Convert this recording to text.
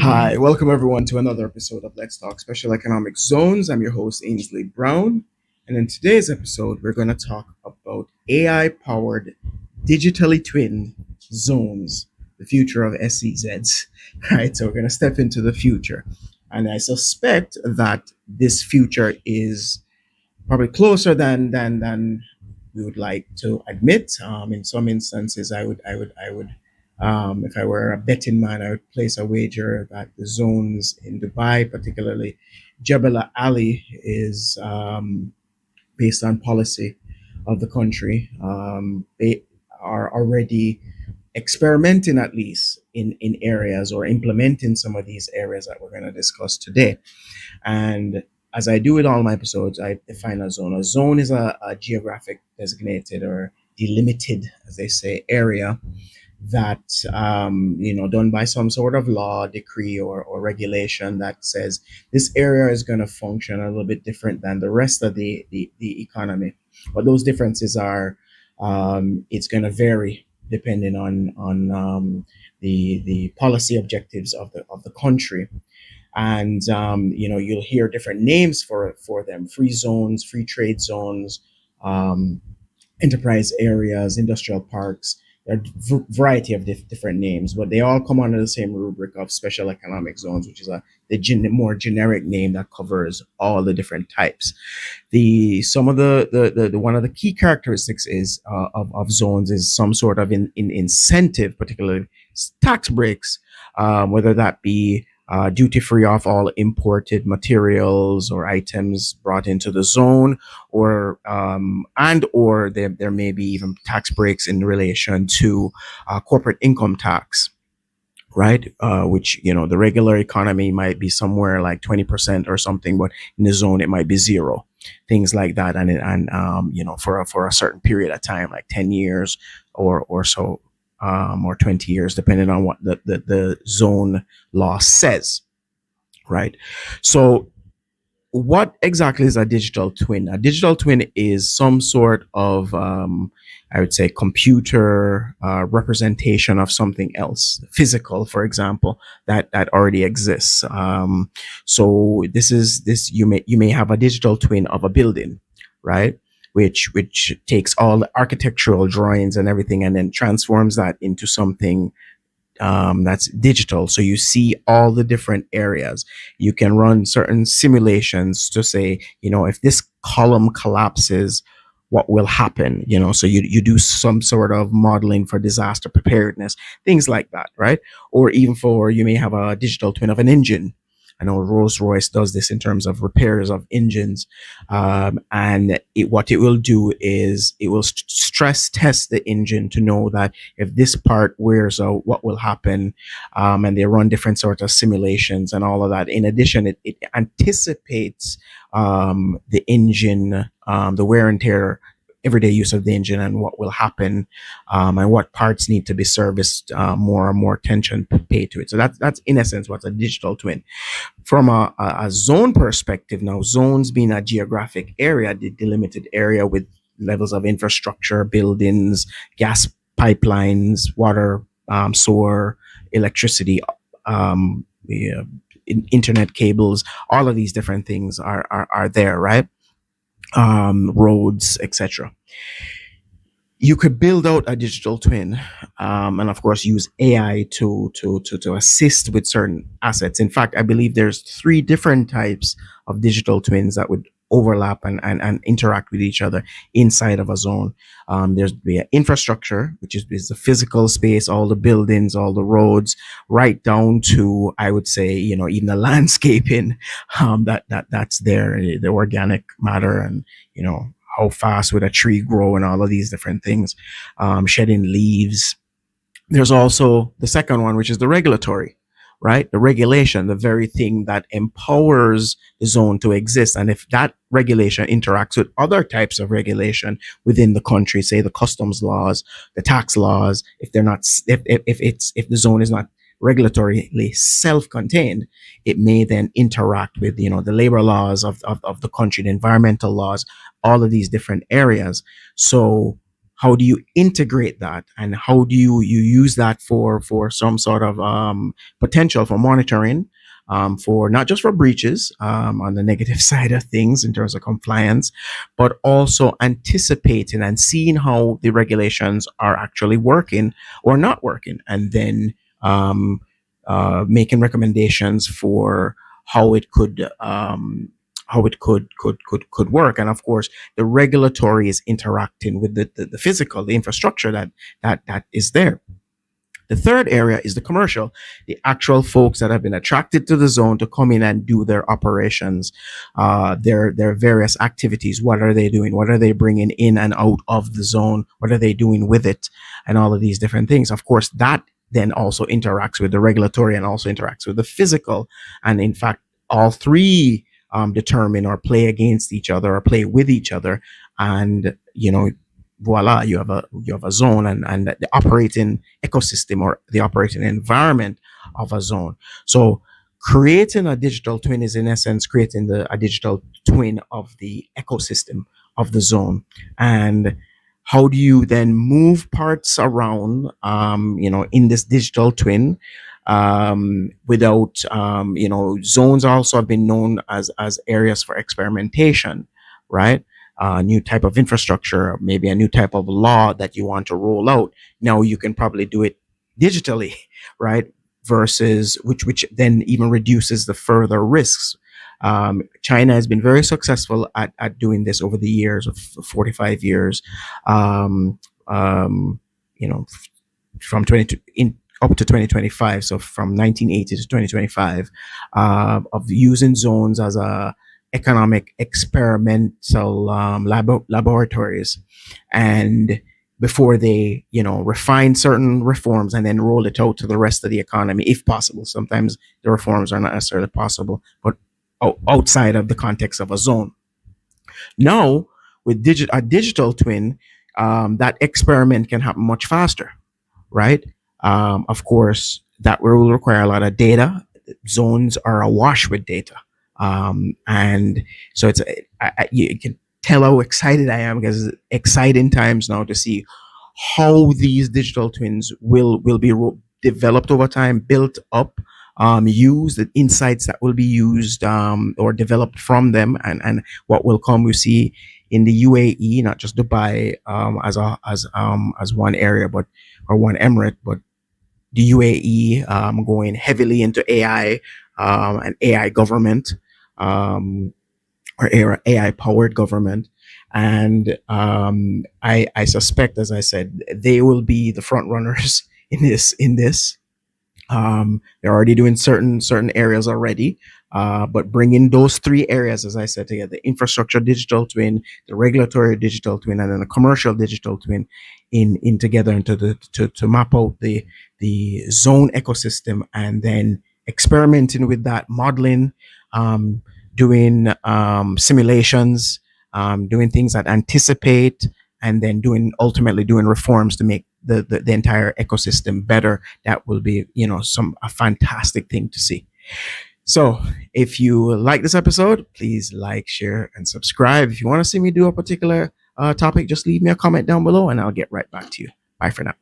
Hi, welcome everyone to another episode of Let's Talk Special Economic Zones. I'm your host, Ainsley Brown. And in today's episode, we're going to talk about AI powered digitally twinned zones, the future of SEZs. Right? So we're going to step into the future. And I suspect that this future is probably closer than we would like to admit. In some instances, I would, if I were a betting man, I would place a wager that the zones in Dubai, particularly Jebel Ali, is based on policy of the country. They are already experimenting, at least in areas, or implementing some of these areas that we're going to discuss today. And as I do with all my episodes, I define a zone. A zone is a geographic designated or delimited, as they say, area that done by some sort of law, decree, or regulation that says this area is going to function a little bit different than the rest of the economy. But those differences are it's going to vary depending on the policy objectives of the country. And you'll hear different names for them: free zones, free trade zones, um, enterprise areas, industrial parks. There are variety of different names, but they all come under the same rubric of special economic zones, which is more generic name that covers all the different types. The some of the one of the key characteristics is of zones is some sort of in incentive, particularly tax breaks, whether that be duty free off all imported materials or items brought into the zone, or there may be even tax breaks in relation to corporate income tax, right? Which, the regular economy might be somewhere like 20% or something, but in the zone it might be zero. Things like that, and for a certain period of time, like 10 years or so, or 20 years, depending on what the zone law says, right? So what exactly is a digital twin? A digital twin is some sort of, I would say, computer representation of something else, physical, for example, that already exists. So this you may have a digital twin of a building, right? Which takes all the architectural drawings and everything, and then transforms that into something that's digital. So you see all the different areas. You can run certain simulations to say, if this column collapses, what will happen? So you do some sort of modeling for disaster preparedness, things like that, right? Or even you may have a digital twin of an engine. I know Rolls-Royce does this in terms of repairs of engines. And what it will do is it will stress test the engine to know that if this part wears out, what will happen? And they run different sorts of simulations and all of that. In addition, it anticipates the engine, the wear and tear, everyday use of the engine, and what will happen, and what parts need to be serviced, more and more attention paid to it. So that's in essence what's a digital twin. From a zone perspective, now zones being a geographic area, the delimited area with levels of infrastructure, buildings, gas pipelines, water, sewer, electricity, the, internet cables, all of these different things are there, right? Roads, etc. You could build out a digital twin, and of course use AI to assist with certain assets. In fact, I believe there's three different types of digital twins that would overlap and interact with each other inside of a zone. There's the infrastructure, which is the physical space, all the buildings, all the roads, right down to, I would say, even the landscaping, that's there, the organic matter, and how fast would a tree grow, and all of these different things, shedding leaves. There's also the second one, which is the regulatory, right? The regulation, the very thing that empowers the zone to exist. And if that regulation interacts with other types of regulation within the country, say the customs laws, the tax laws, if they're not, if the zone is not regulatorily self-contained, it may then interact with the labor laws of the country, the environmental laws, all of these different areas. So how do you integrate that, and how do you use that for some sort of potential for monitoring, for not just for breaches, on the negative side of things in terms of compliance, but also anticipating and seeing how the regulations are actually working or not working, and then um, making recommendations for how it could work. And of course, the regulatory is interacting with the physical, the infrastructure that is there. The third area is the commercial, the actual folks that have been attracted to the zone to come in and do their operations, their various activities. What are they doing? What are they bringing in and out of the zone? What are they doing with it? And all of these different things. Of course, that then also interacts with the regulatory and also interacts with the physical. And in fact, all three determine or play against each other or play with each other. And, voila, you have a zone, and the operating ecosystem or the operating environment of a zone. So creating a digital twin is in essence creating a digital twin of the ecosystem of the zone. And how do you then move parts around, in this digital twin, without, zones also have been known as areas for experimentation, right? New type of infrastructure, maybe a new type of law that you want to roll out. Now you can probably do it digitally, right? Versus which then even reduces the further risks. China has been very successful at doing this over the years of 45 years. Um, um, you know, from 20 in up to 2025, so from 1980 to 2025, of using zones as a economic experimental laboratories, and before they refine certain reforms and then roll it out to the rest of the economy if possible. Sometimes the reforms are not necessarily possible, but outside of the context of a zone. Now, with a digital twin, that experiment can happen much faster, right? Of course, that will require a lot of data. Zones are awash with data. And so you can tell how excited I am, because it's exciting times now to see how these digital twins will be developed over time, built up, used, the insights that will be used, or developed from them, and what will come. We see in the UAE, not just Dubai, as one area, but or one emirate, but the UAE, going heavily into AI, and AI government, um, or AI powered government. And I suspect, as I said, they will be the front runners in this. They're already doing certain areas already, but bringing those three areas, as I said, together: the infrastructure digital twin, the regulatory digital twin, and then the commercial digital twin, in together, into to map out the zone ecosystem, and then experimenting with that, modeling, doing simulations, doing things that anticipate, and then ultimately doing reforms to make the entire ecosystem better. That will be a fantastic thing to see. So if you like this episode, please like, share, and subscribe. If you want to see me do a particular topic, just leave me a comment down below and I'll get right back to you. Bye for now.